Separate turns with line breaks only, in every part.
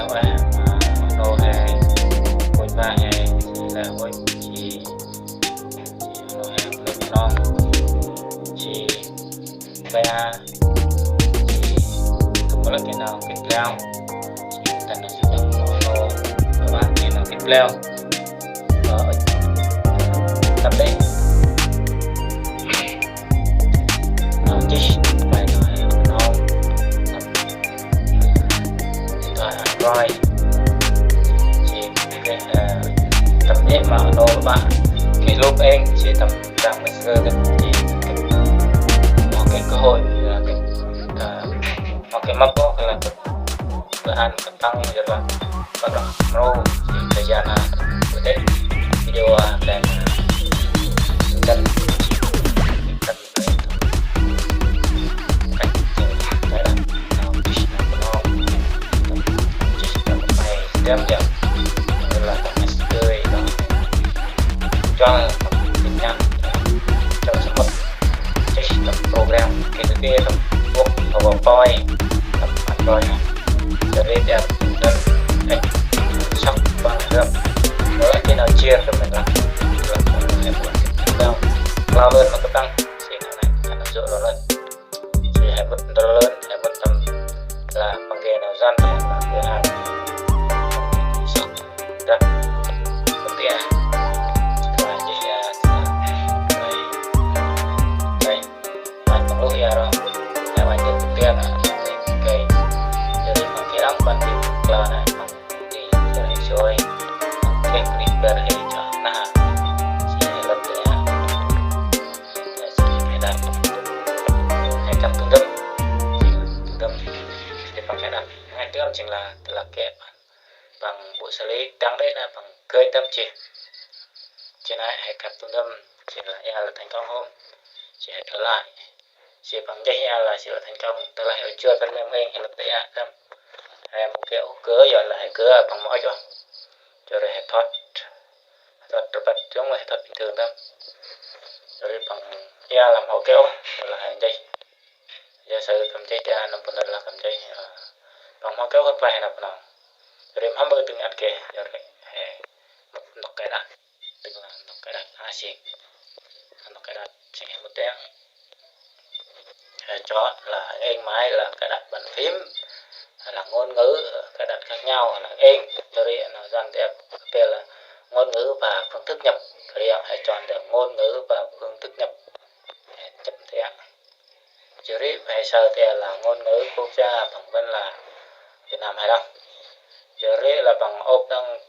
là vậy mà nô hè quên ba hè là quên chỉ nô hè lên non chỉ ba chỉ tụi nó cái nào cái leo chỉ thành nó chỉ tầm nô và ba cái nào cái leo tập đấy chỉ phải nói non rồi chỉ cái tập nhẹ mà nó bạn cái lúc anh chỉ tập rằng mình sơ cái chỉ có cái cơ hội là cái có cái map đó là cái ăn cái tăng rồi là bắt đầu nó chỉ thời gian là bữa tết video dan cần jam jam là tập cười đó cho nhận cho semua tập program cái thứ kia tập buộc PowerPoint tập Android jadi dia dan sắp bằng được đó khi nào chia cho mình là lao lên nó có tăng thì này nó dựa nó lên thì hãy bật nó lên hãy bật tầm là bằng cái nào gian thì là cái hàng chính là kẹp bằng bộ xử lý đáng đấy là bằng cây tâm chỉ trên này hãy cặp trung tâm chỉ là e là thành công không chỉ hãy trở lại chỉ bằng dây e là chỉ là thành công trở lại ở chưa phần mềm anh hay là đấy tâm em một kiểu cớ giờ là hãy cớ bằng mỗi cho rồi hãy thoát bật giống như thoát bình thường tâm rồi bằng e làm hộ kéo là hãy dây giả sử cầm dây ra 5 phần là cầm dây bằng mau kéo hơn vài nào nào rồi hamba từng ăn kề rồi nó cái đặt từng là nó cái đặt xịn nó cái đặt sẽ một tiếng cho là anh máy là cái đặt bàn phím là ngôn ngữ cái đặt khác nhau là anh rồi nó dần đẹp về là ngôn ngữ và phương thức nhập rồi hãy chọn được ngôn ngữ và phương thức nhập chấm thế rồi phải sợ thì là ngôn ngữ quốc gia bằng bên là Việt Nam hay đâu giờ đấy là bằng ốp đang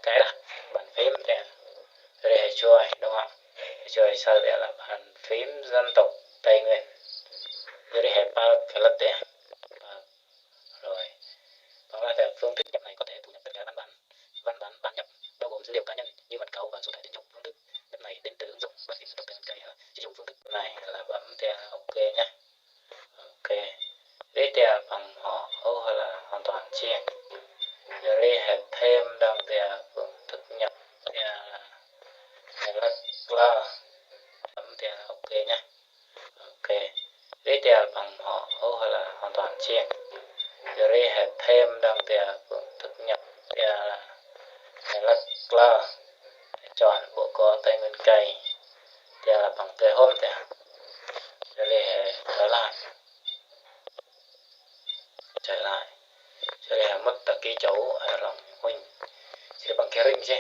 cái đặt bàn phím thì rồi hãy chơi đúng không chơi sau đây là bàn phím dân tộc Tây Nguyên rồi hãy bao cái lật tiền rồi bằng là theo phương thức nhập này có thể thu nhập tất cả văn bản bản nhập bao gồm dữ liệu cá nhân như mật khẩu và số thẻ tín dụng. Phương thức nhập này đến từ ứng dụng bàn phím dân tộc Tây Nguyên sử dụng phương thức này là bấm theo ok nhé. Ok đấy thì bằng họ hay là hoàn toàn chia rồi đây hãy thêm đồng tiền phương thức nhập thì là bấm tiền ok nhé. Ok đấy thì bằng họ hay là hoàn toàn chia rồi đây hãy thêm đồng tiền phương thức nhập thì là chọn bộ có Tây Nguyên cây thì là bằng cây hôm thì rồi đây hãy trở lại cho đây là mất cái chỗ ở lòng huynh thì bằng cái ring chứ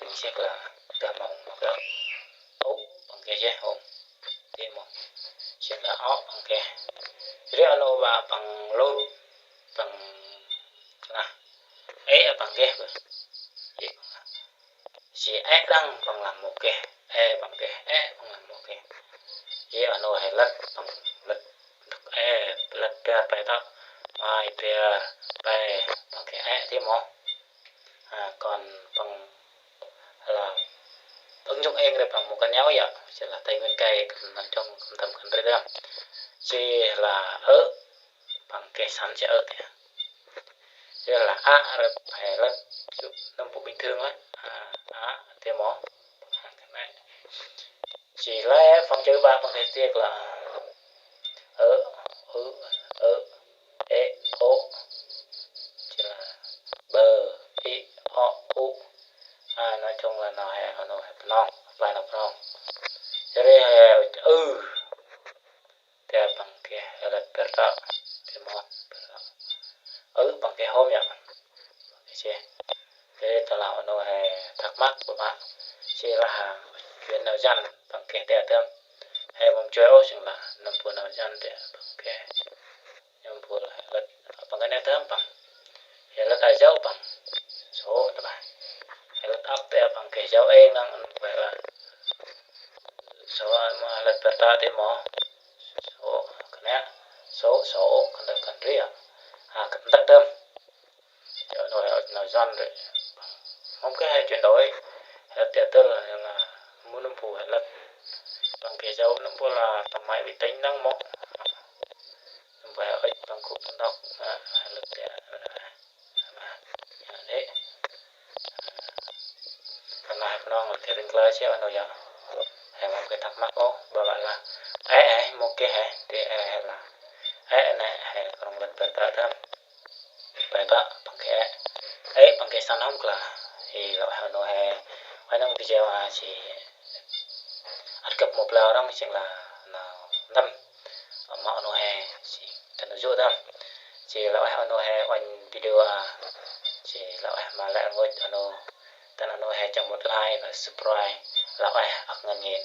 ring sẽ là tờ mỏng hoặc là ốp bằng cái chứ không thêm một sẽ là ốp bằng cái rồi nó và bằng lốt bằng là é bằng cái chỉ é đăng bằng làm một cái e bằng cái é bằng làm một cái chỉ ở nó hay lật bằng lật e lật ra bài đó ai bè bè bằng cái e thêm không còn bằng là ứng dụng em được bằng một cái nhéo vậy sẽ là Tây Nguyên cây trong tầm gần đây chỉ là ớ bằng cái sắn sẽ ớ thì sẽ là rồi phải là năm bộ bình thường ấy thêm không chỉ là phòng chữ ba bằng cái tiếc là e o nong bài nọc nong jadi dia bangke alat berta kemo bangke home ya chị thế tao nó thắc mắc của bạn chị là chuyện nào dằn bangke dia tem hay mong chơi ô chừng là năm puluh nào dằn dia bangke năm puluh alat bangke dia tem bang alat aja bang số đó bạn alat up dia bangke jauh nang phải là số mà alat berta thì mò số cái số cần riêng cần tắt tâm nói dần rồi không cái hay chuyển đổi tiệt tư là muốn năm phù hay là bằng cái dấu năm phù là tầm máy bị tính năng mốc về ở bằng cục đọc hay là tiệt đấy còn lại nó là tiệt tinh clay chứ anh nói giờ hay một cái thắc mắc ô bà bạn là một cái hay thì là này hay còn lần tới thăm bài bạ bằng cái bằng cái sản phẩm là thì loại hà nội hay năm video chỉ ăn cập một lao đó chính là năm mọi nội chỉ thành nội dung chỉ loại hà nội oanh video chỉ loại mà lại ngồi hà nội tên hà nội trong một like và subscribe loại ngân nghìn